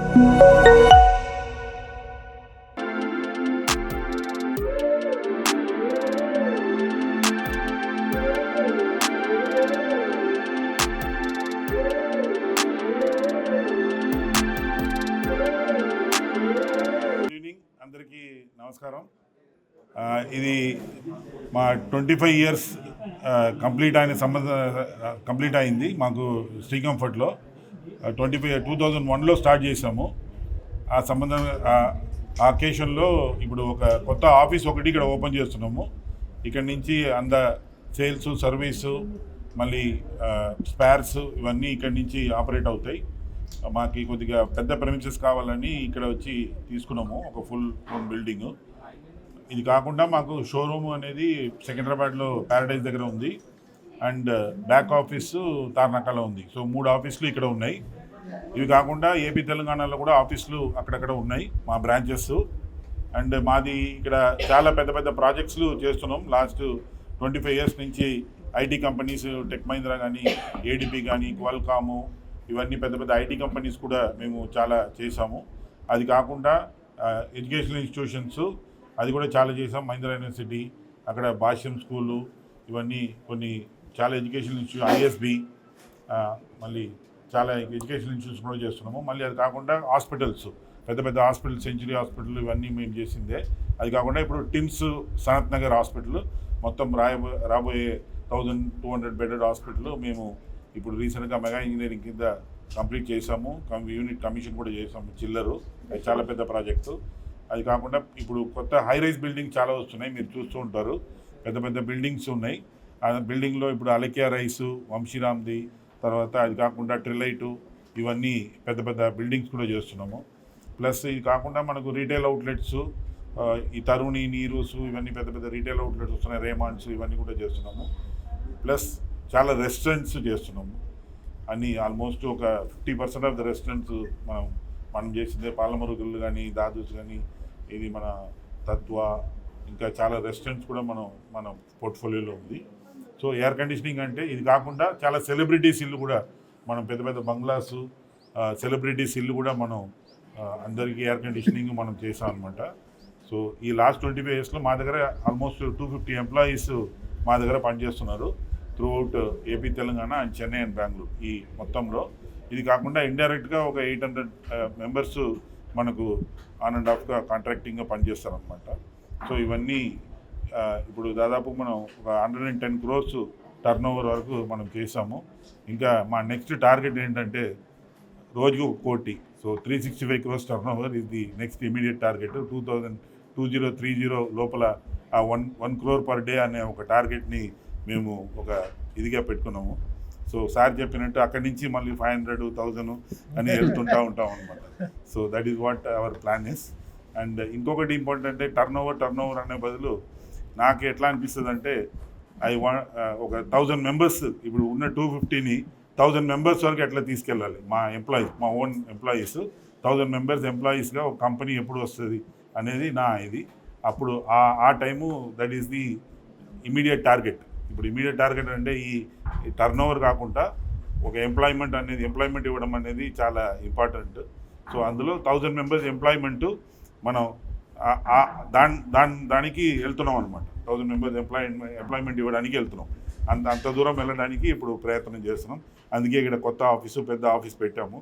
అందరికీ నమస్కారం. ఇది మా 25 years కంప్లీట్ అయింది మాకు శ్రీ కంఫర్ట్లో. 2001లో స్టార్ట్ చేసాము. ఆ సంబంధం ఆ అకేషన్లో ఇప్పుడు ఒక కొత్త ఆఫీస్ ఒకటి ఇక్కడ ఓపెన్ చేస్తున్నాము. ఇక్కడ నుంచి సేల్స్, సర్వీసు, మళ్ళీ స్పేర్స్ ఇవన్నీ ఇక్కడ నుంచి ఆపరేట్ అవుతాయి. మాకు కొద్దిగా పెద్ద ప్రెమిసెస్ కావాలని ఇక్కడ వచ్చి తీసుకున్నాము, ఒక ఫుల్ బిల్డింగ్. ఇది కాకుండా మాకు షోరూమ్ అనేది సికింద్రాబాద్లో ప్యారడైజ్ దగ్గర ఉంది అండ్ బ్యాక్ ఆఫీసు తార్నాకలో ఉంది. సో 3 ఆఫీసులు ఇక్కడ ఉన్నాయి. ఇవి కాకుండా ఏపీ తెలంగాణలో కూడా ఆఫీసులు అక్కడక్కడ ఉన్నాయి మా బ్రాంచెస్. అండ్ మాది ఇక్కడ చాలా పెద్ద పెద్ద ప్రాజెక్ట్స్లు చేస్తున్నాం. లాస్ట్ 25 years నుంచి ఐటీ కంపెనీస్, టెక్ మహీంద్రా కానీ, ఏడిపి కానీ, క్వాల్కాము, ఇవన్నీ పెద్ద పెద్ద ఐటీ కంపెనీస్ కూడా మేము చాలా చేసాము. అది కాకుండా ఎడ్యుకేషనల్ ఇన్స్టిట్యూషన్స్ అది కూడా చాలా చేసాం. మహీంద్రా యూనివర్సిటీ, అక్కడ భాష్యం స్కూలు, ఇవన్నీ కొన్ని చాలా ఎడ్యుకేషనల్ ఇన్స్టిట్యూట్, ఐఎస్బి, మళ్ళీ చాలా ఎడ్యుకేషనల్ ఇన్స్టిట్యూట్స్ కూడా చేస్తున్నాము. మళ్ళీ అది కాకుండా హాస్పిటల్స్, పెద్ద పెద్ద హాస్పిటల్, సెంచురీ హాస్పిటల్, ఇవన్నీ మేము చేసిందే. అది కాకుండా ఇప్పుడు టిమ్స్ సనత్ నగర్ హాస్పిటల్, మొత్తం రాబోయే 1200 బెడెడ్ హాస్పిటల్ మేము ఇప్పుడు రీసెంట్గా మెగా ఇంజనీరింగ్ కింద కంప్లీట్ చేసాము. యూనిట్ కమిషన్ కూడా చేసాము చిల్లరు. అది చాలా పెద్ద ప్రాజెక్టు. అది కాకుండా ఇప్పుడు కొత్త హై రైజ్ బిల్డింగ్ చాలా వస్తున్నాయి, మీరు చూస్తూ ఉంటారు. పెద్ద పెద్ద బిల్డింగ్స్ ఉన్నాయి. ఆ బిల్డింగ్లో ఇప్పుడు అలకియా రైసు, వంశీరామ్ది, తర్వాత అది కాకుండా ట్రిలైటు, ఇవన్నీ పెద్ద పెద్ద బిల్డింగ్స్ కూడా చేస్తున్నాము. ప్లస్ ఇది కాకుండా మనకు రీటైల్ అవుట్లెట్స్, ఈ తరుణి, నీరూసు, ఇవన్నీ పెద్ద పెద్ద రీటైల్ అవుట్లెట్స్ వస్తున్నాయి, రేమాండ్స్, ఇవన్నీ కూడా చేస్తున్నాము. ప్లస్ చాలా రెస్టారెంట్స్ చేస్తున్నాము. అన్నీ ఆల్మోస్ట్ ఒక 50% ఆఫ్ ద రెస్టారెంట్స్ మనం చేసిందే. పాలమూరు గుళ్ళు కానీ, దాదూస్ కానీ, ఇది మన తత్వ, ఇంకా చాలా రెస్టారెంట్స్ కూడా మన పోర్ట్ఫోలియోలో ఉంది. సో ఎయిర్ కండిషనింగ్ అంటే ఇది కాకుండా చాలా సెలబ్రిటీస్ ఇల్లు కూడా మనం పెద్ద పెద్ద బంగ్లాసు, సెలబ్రిటీస్ ఇల్లు కూడా మనం అందరికీ ఎయిర్ కండిషనింగ్ మనం చేసాం అనమాట. సో ఈ లాస్ట్ 25 yearsలో మా దగ్గర ఆల్మోస్ట్ 250 ఎంప్లాయీస్ మా దగ్గర పనిచేస్తున్నారు throughout AP, Telangana and Chennai and Bengaluru ఈ మొత్తంలో. ఇది కాకుండా ఇండైరెక్ట్గా ఒక 800 మెంబర్స్ మనకు ఆన్ అండ్ ఆఫ్గా కాంట్రాక్టింగ్గా పనిచేస్తారనమాట. సో ఇవన్నీ ఇప్పుడు దాదాపు మనం ఒక 110 crores టర్నోవర్ వరకు మనం చేసాము. ఇంకా మా నెక్స్ట్ టార్గెట్ ఏంటంటే రోజుకు 1 కోటి. So 365 crores turnover is the next immediate target. 2030 లోపల ఆ 1 crore పర్ డే అనే ఒక టార్గెట్ని మేము ఒక ఇదిగా పెట్టుకున్నాము. సో సార్ చెప్పినట్టు అక్కడి నుంచి మళ్ళీ 500, 1000 అని వెళ్తుంటూ ఉంటాం అనమాట. So that is what our plan is. And ఇంకొకటి ఇంపార్టెంట్, టర్నోవర్ అనే బదులు నాకు ఎట్లా అనిపిస్తుంది అంటే ఒక 1000 మెంబర్స్, ఇప్పుడు ఉన్న 250ని 1000 మెంబర్స్ వరకు ఎట్లా తీసుకెళ్ళాలి. మా ఓన్ ఎంప్లాయీస్ 1000 మెంబర్స్ ఎంప్లాయీస్గా ఒక కంపెనీ ఎప్పుడు వస్తుంది అనేది ఇది. అప్పుడు ఆ time that is the immediate target. ఇప్పుడు ఇమీడియట్ టార్గెట్ అంటే ఈ టర్నోవర్ కాకుండా ఒక ఎంప్లాయ్మెంట్ ఇవ్వడం అనేది చాలా ఇంపార్టెంట్. సో అందులో 1000 మెంబర్స్ ఎంప్లాయ్మెంటు మనం దానికి వెళ్తున్నాం అనమాట. 1000 మెంబర్స్ ఎంప్లాయ్మెంట్ ఇవ్వడానికి వెళ్తున్నాం. అంత దూరం వెళ్ళడానికి ఇప్పుడు ప్రయత్నం చేస్తున్నాం. అందుకే ఇక్కడ కొత్త పెద్ద ఆఫీస్ పెట్టాము.